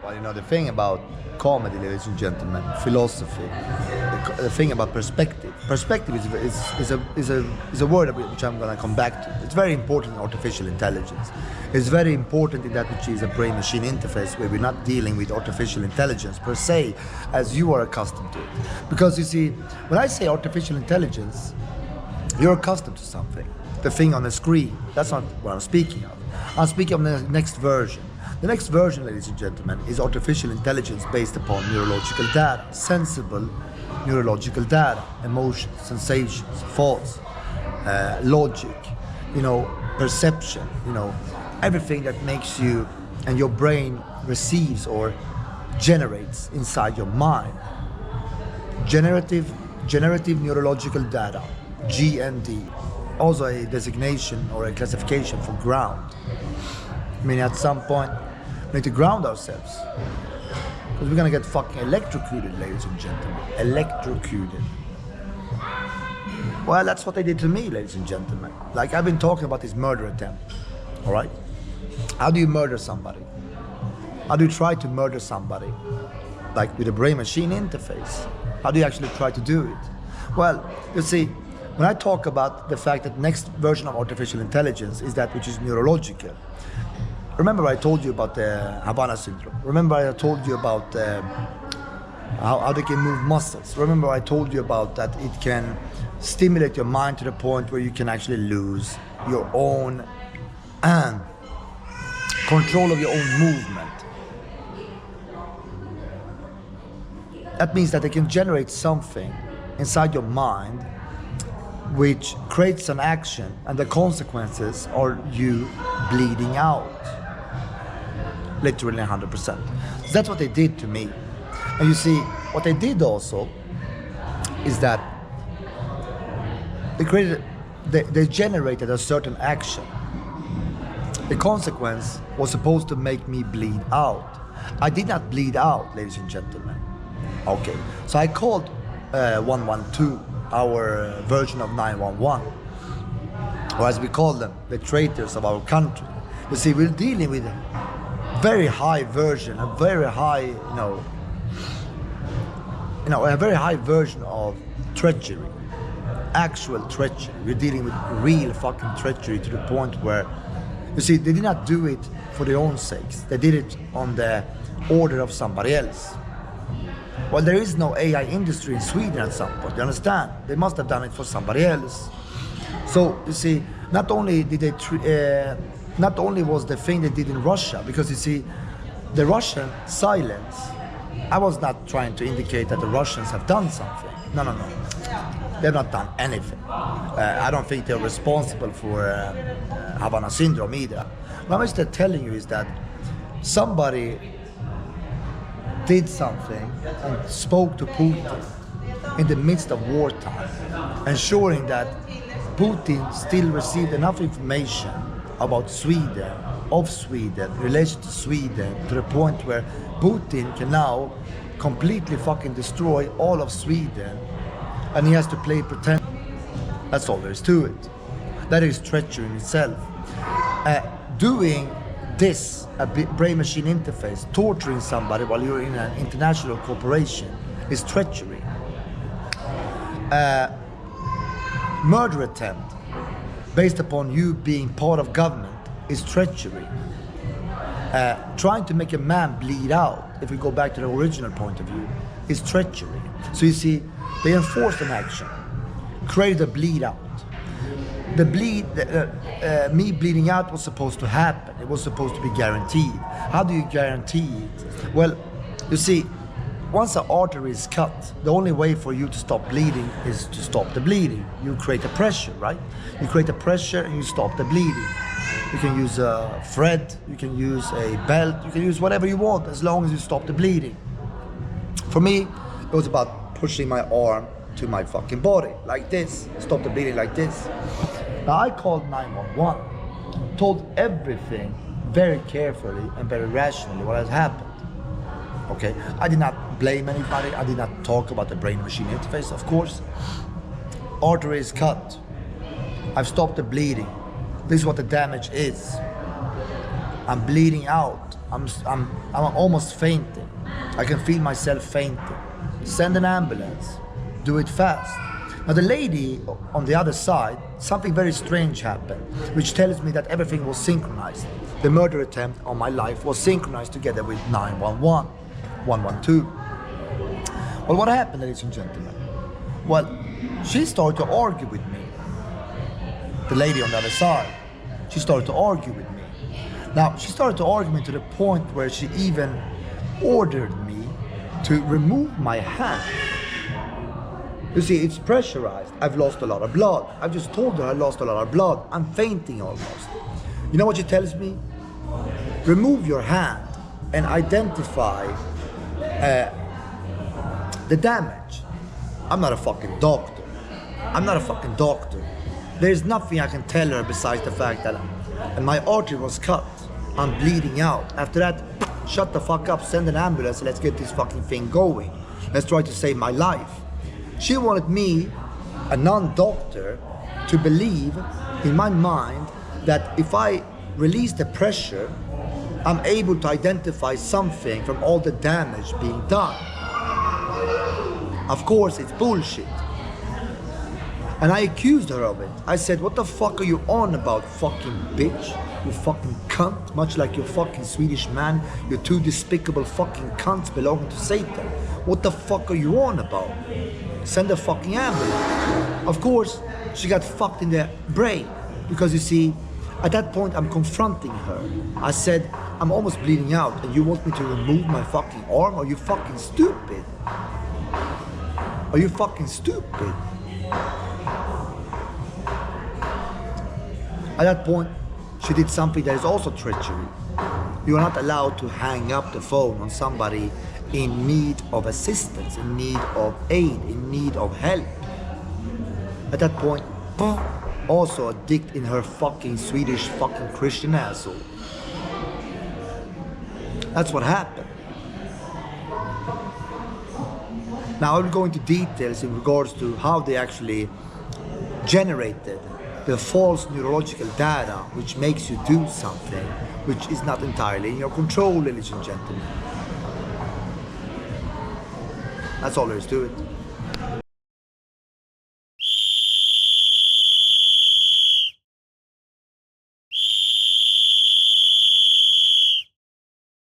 Well, you know, the thing about comedy, ladies and gentlemen, philosophy, the thing about perspective. Perspective is a word which I'm going to come back to. It's very important in artificial intelligence. It's very important in that which is a brain-machine interface, where we're not dealing with artificial intelligence per se, as you are accustomed to it. Because you see, when I say artificial intelligence, you're accustomed to something. The thing on the screen, that's not what I'm speaking of. I'm speaking of the next version. The next version, ladies and gentlemen, is artificial intelligence based upon neurological data, sensible neurological data, emotions, sensations, thoughts, logic, you know, perception, you know, everything that makes you and your brain receives or generates inside your mind. Generative neurological data, GND, also a designation or a classification for ground. I mean, at some point, we need to ground ourselves. Because we're gonna get fucking electrocuted, ladies and gentlemen. Electrocuted. Well, that's what they did to me, ladies and gentlemen. Like, I've been talking about this murder attempt, all right? How do you murder somebody? How do you try to murder somebody? Like, with a brain-machine interface. How do you actually try to do it? Well, you see, when I talk about the fact that next version of artificial intelligence is that which is neurological. Remember I told you about the Havana syndrome. Remember I told you about how they can move muscles. Remember I told you about that it can stimulate your mind to the point where you can actually lose your own control of your own movement. That means that they can generate something inside your mind which creates an action, and the consequences are you bleeding out. Literally 100%. So that's what they did to me. And you see, what they did also is that they generated a certain action. The consequence was supposed to make me bleed out. I did not bleed out, ladies and gentlemen. Okay, so I called 112, our version of 911, or as we call them, the traitors of our country. You see, we're dealing with a very high version, a very high, a very high version of treachery, actual treachery. We're dealing with real fucking treachery to the point where, you see, they did not do it for their own sakes. They did it on the order of somebody else. Well, there is no AI industry in Sweden at some point, you understand? They must have done it for somebody else. So, you see, not only was the thing they did in Russia, because you see, the Russian silence, I was not trying to indicate that the Russians have done something. No. They've not done anything. I don't think they're responsible for Havana syndrome either. What I'm just telling you is that somebody did something and spoke to Putin in the midst of wartime, ensuring that Putin still received enough information about Sweden, relation to Sweden, to the point where Putin can now completely fucking destroy all of Sweden, and he has to play pretend. That's all there is to it. That is treachery in itself. Doing this, a brain-machine interface, torturing somebody while you're in an international corporation, is treachery. Murder attempt based upon you being part of government is treachery. Trying to make a man bleed out, if we go back to the original point of view, is treachery. So you see, they enforced an action, created a bleed out. The me bleeding out was supposed to happen. It was supposed to be guaranteed. How do you guarantee it? Well, you see, once an artery is cut, the only way for you to stop bleeding is to stop the bleeding. You create a pressure, right? You create a pressure and you stop the bleeding. You can use a thread, you can use a belt, you can use whatever you want as long as you stop the bleeding. For me, it was about pushing my arm to my fucking body, like this, stop the bleeding like this. Now I called 911, told everything very carefully and very rationally what had happened. Okay, I did not blame anybody, I did not talk about the brain-machine interface, of course. Artery is cut, I've stopped the bleeding, this is what the damage is. I'm bleeding out. I'm almost fainting. I can feel myself fainting. Send an ambulance. Do it fast. Now the lady on the other side, something very strange happened, which tells me that everything was synchronized. The murder attempt on my life was synchronized together with 911, 112. Well, what happened, ladies and gentlemen? Well, she started to argue with me. The lady on the other side, she started to argue with me. Now, she started to argue me to the point where she even ordered me to remove my hand. You see, it's pressurized. I've lost a lot of blood. I've just told her I lost a lot of blood. I'm fainting almost. You know what she tells me? Remove your hand and identify the damage. I'm not a fucking doctor. I'm not a fucking doctor. There's nothing I can tell her besides the fact that my artery was cut. I'm bleeding out. After that, shut the fuck up, send an ambulance, and let's get this fucking thing going. Let's try to save my life. She wanted me, a non-doctor, to believe in my mind that if I release the pressure, I'm able to identify something from all the damage being done. Of course, it's bullshit. And I accused her of it. I said, what the fuck are you on about, fucking bitch? You fucking cunt, much like your fucking Swedish man, you two despicable fucking cunts belonging to Satan. What the fuck are you on about? Send a fucking ambulance. Of course, she got fucked in the brain. Because you see, at that point I'm confronting her. I said, I'm almost bleeding out and you want me to remove my fucking arm? Are you fucking stupid? Are you fucking stupid? At that point, she did something that is also treachery. You are not allowed to hang up the phone on somebody in need of assistance, in need of aid, in need of help. At that point, also a dick in her fucking Swedish fucking Christian asshole. That's what happened. Now I will go into details in regards to how they actually generated the false neurological data which makes you do something which is not entirely in your control, ladies and gentlemen. That's all there is to it.